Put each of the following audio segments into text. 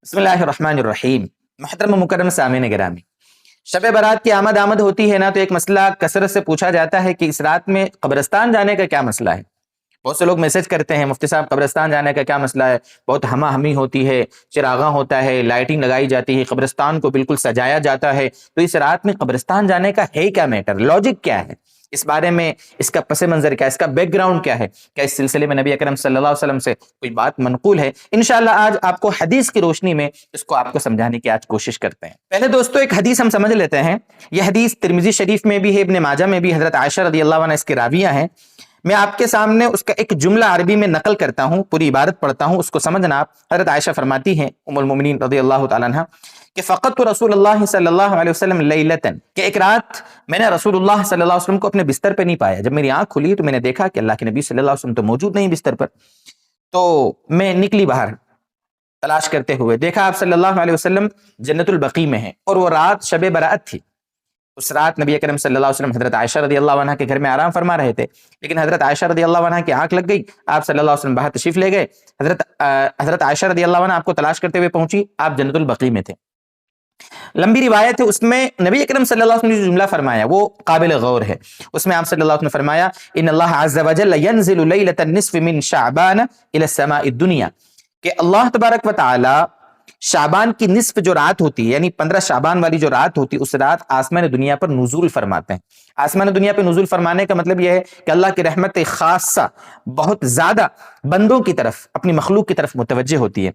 بسم اللہ الرحمن الرحیم۔ محترم و مکرم سامعین گرامی، شب برات کی آمد ہوتی ہے نا تو ایک مسئلہ کثرت سے پوچھا جاتا ہے کہ اس رات میں قبرستان جانے کا کیا مسئلہ ہے۔ بہت سے لوگ میسج کرتے ہیں مفتی صاحب قبرستان جانے کا کیا مسئلہ ہے، بہت ہما ہمی ہوتی ہے، چراغاں ہوتا ہے، لائٹنگ لگائی جاتی ہے، قبرستان کو بالکل سجایا جاتا ہے، تو اس رات میں قبرستان جانے کا ہے کیا میٹر، لاجک کیا ہے، اس بارے میں اس کا پس منظر کیا ہے، اس کا بیک گراؤنڈ کیا ہے، کیا اس سلسلے میں نبی اکرم صلی اللہ علیہ وسلم سے کوئی بات منقول ہے؟ انشاءاللہ آج آپ کو حدیث کی روشنی میں اس کو آپ کو سمجھانے کی آج کوشش کرتے ہیں۔ پہلے دوستو ایک حدیث ہم سمجھ لیتے ہیں، یہ حدیث ترمذی شریف میں بھی ہے، ابن ماجہ میں بھی، حضرت عائشہ رضی اللہ عنہ اس کے راویہ ہیں۔ میں آپ کے سامنے اس کا ایک جملہ عربی میں نقل کرتا ہوں، پوری عبارت پڑھتا ہوں، اس کو سمجھنا آپ۔ حضرت عائشہ فرماتی ہیں ام المؤمنین رضی اللہ تعالیٰ عنہ کہ فقدت رسول اللہ صلی اللہ علیہ وسلم لیلتن، کہ ایک رات میں نے رسول اللہ صلی اللہ علیہ وسلم کو اپنے بستر پہ نہیں پایا۔ جب میری آنکھ کھلی تو میں نے دیکھا کہ اللہ کے نبی صلی اللہ علیہ وسلم تو موجود نہیں بستر پر، تو میں نکلی باہر تلاش کرتے ہوئے، دیکھا آپ صلی اللہ علیہ وسلم جنت البقیع میں ہیں، اور وہ رات شب برات تھی۔ اس رات نبی اکرم صلی اللہ علیہ وسلم حضرت عائشہ رضی اللہ عنہ کے گھر میں آرام فرما رہے تھے، لیکن حضرت عائشہ رضی اللہ عنہ کی آنکھ لگ گئی، آپ صلی اللہ علیہ وسلم باہر تشریف لے گئے۔ حضرت عائشہ رضی اللہ عنہ آپ کو تلاش کرتے ہوئے پہنچی، آپ جنت البقیع میں تھے۔ لمبی روایت ہے، اس میں نبی اکرم صلی اللہ علیہ وسلم نے جو جملہ فرمایا وہ قابل غور ہے۔ اس میں آپ صلی اللہ علیہ وسلم نے فرمایا ان اللہ عز وجل ينزل لیلۃ النصف من شعبان الى السماء الدنیا، کہ اللہ تبارک و تعالی شعبان کی نصف جو رات ہوتی ہے، یعنی 15 شعبان والی جو رات ہوتی ہے، اس رات آسمان دنیا پر نزول فرماتے ہیں۔ آسمان دنیا پہ نزول فرمانے کا مطلب یہ ہے کہ اللہ کی رحمت خاصہ بہت زیادہ بندوں کی طرف، اپنی مخلوق کی طرف متوجہ ہوتی ہے،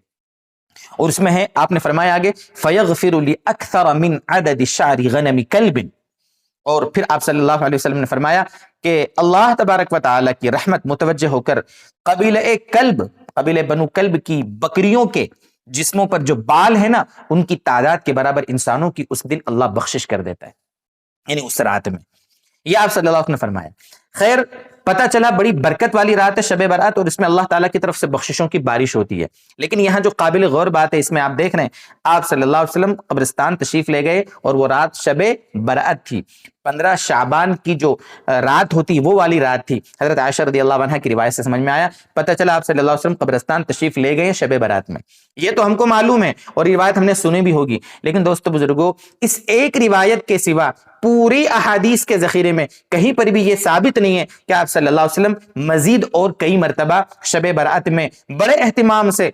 اور اس میں ہے آپ نے فرمایا آگے فَيَغْفِرُ لِأَكْثَرَ مِنْ عَدَدِ شَعْرِ غَنَمِ كَلْبٍ، اور پھر آپ صلی اللہ علیہ وسلم نے فرمایا کہ اللہ تبارک و تعالی کی رحمت متوجہ ہو کر قبیلہ بنو کلب کی بکریوں کے جسموں پر جو بال ہے نا، ان کی تعداد کے برابر انسانوں کی اس دن اللہ بخشش کر دیتا ہے، یعنی اس رات میں۔ یہ آپ صلی اللہ علیہ وسلم نے فرمایا۔ خیر، پتہ چلا بڑی برکت والی رات ہے شب برات، اور اس میں اللہ تعالیٰ کی طرف سے بخششوں کی بارش ہوتی ہے، لیکن یہاں جو قابل غور بات ہے اس میں آپ دیکھ رہے ہیں، آپ صلی اللہ علیہ وسلم قبرستان تشریف لے گئے، اور وہ رات شب برات تھی، 15 شعبان کی جو رات ہوتی وہ والی رات تھی۔ حضرت عائشہ رضی اللہ عنہ کی روایت سے سمجھ میں آیا، پتہ چلا آپ صلی اللہ علیہ وسلم قبرستان تشریف لے گئے شب برات میں۔ یہ تو ہم کو معلوم ہے اور یہ روایت ہم نے سنی بھی ہوگی، لیکن دوستو بزرگوں، اس ایک روایت کے سوا پوری احادیث کے ذخیرے میں کہیں پر بھی یہ ثابت نہیں ہے کہ آپ صلی اللہ علیہ وسلم مزید اور کئی مرتبہ شب برات میں بڑے اہتمام سے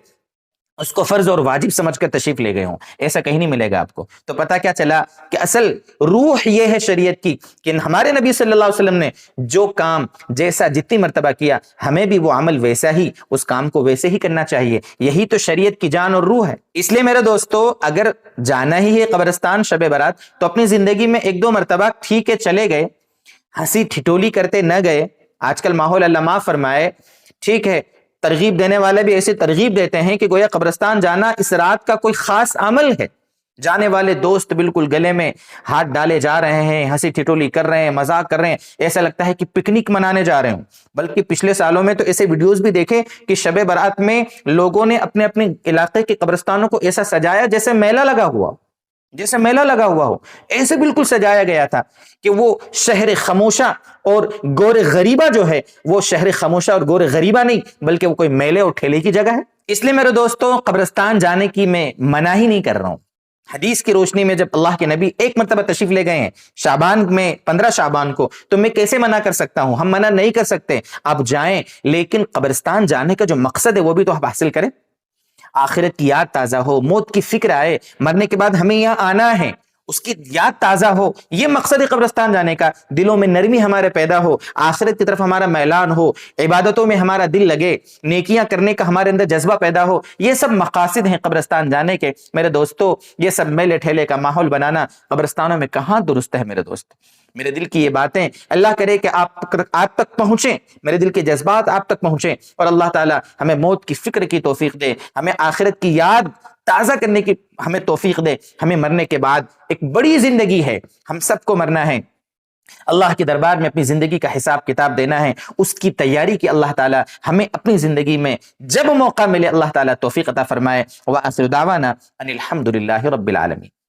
اس کو فرض اور واجب سمجھ کر تشریف لے گئے ہوں، ایسا کہیں نہیں ملے گا آپ کو۔ تو پتہ کیا چلا کہ اصل روح یہ ہے شریعت کی کہ ہمارے نبی صلی اللہ علیہ وسلم نے جو کام جیسا جتنی مرتبہ کیا، ہمیں بھی وہ عمل ویسا ہی، اس کام کو ویسے ہی کرنا چاہیے۔ یہی تو شریعت کی جان اور روح ہے۔ اس لیے میرے دوستو، اگر جانا ہی ہے قبرستان شب برات تو اپنی زندگی میں 1-2 مرتبہ ٹھیک ہے چلے گئے، ہنسی ٹھٹولی کرتے نہ گئے۔ آج کل ماحول اللہ معاف فرمائے، ٹھیک ہے، ترغیب دینے والے بھی ایسی ترغیب دیتے ہیں کہ گویا قبرستان جانا اس رات کا کوئی خاص عمل ہے۔ جانے والے دوست بالکل گلے میں ہاتھ ڈالے جا رہے ہیں، ہنسی ٹھٹولی کر رہے ہیں، مذاق کر رہے ہیں، ایسا لگتا ہے کہ پکنک منانے جا رہے ہوں۔ بلکہ پچھلے سالوں میں تو ایسے ویڈیوز بھی دیکھے کہ شب برات میں لوگوں نے اپنے اپنے علاقے کے قبرستانوں کو ایسا سجایا جیسے میلہ لگا ہوا ہو، ایسے بالکل سجایا گیا تھا کہ وہ شہر خاموشہ اور گور غریبہ جو ہے، وہ شہر خاموشہ اور گور غریبہ نہیں، بلکہ وہ کوئی میلے اور ٹھیلے کی جگہ ہے۔ اس لیے میرے دوستوں، قبرستان جانے کی میں منع ہی نہیں کر رہا ہوں۔ حدیث کی روشنی میں جب اللہ کے نبی ایک مرتبہ تشریف لے گئے ہیں شعبان میں 15 شعبان کو، تو میں کیسے منع کر سکتا ہوں؟ ہم منع نہیں کر سکتے، آپ جائیں، لیکن قبرستان جانے کا جو مقصد ہے وہ بھی تو آپ حاصل کریں۔ آخرت کی یاد تازہ ہو، موت کی فکر آئے، مرنے کے بعد ہمیں یہاں آنا ہے، اس کی یاد تازہ ہو، یہ مقصد ہے قبرستان جانے کا۔ دلوں میں نرمی ہمارے پیدا ہو، آخرت کی طرف ہمارا میلان ہو، عبادتوں میں ہمارا دل لگے، نیکیاں کرنے کا ہمارے اندر جذبہ پیدا ہو، یہ سب مقاصد ہیں قبرستان جانے کے۔ میرے دوستو، یہ سب میلے ٹھیلے کا ماحول بنانا قبرستانوں میں کہاں درست ہے میرے دوست؟ میرے دل کی یہ باتیں اللہ کرے کہ آپ تک پہنچیں، میرے دل کے جذبات آپ تک پہنچیں، اور اللہ تعالی ہمیں موت کی فکر کی توفیق دے، ہمیں آخرت کی یاد تازہ کرنے کی ہمیں توفیق دے۔ ہمیں مرنے کے بعد ایک بڑی زندگی ہے، ہم سب کو مرنا ہے، اللہ کے دربار میں اپنی زندگی کا حساب کتاب دینا ہے، اس کی تیاری کی اللہ تعالی ہمیں اپنی زندگی میں جب موقع ملے اللہ تعالی توفیق عطا فرمائے۔ وآخر دعوانا ان الحمد للہ رب العالمین۔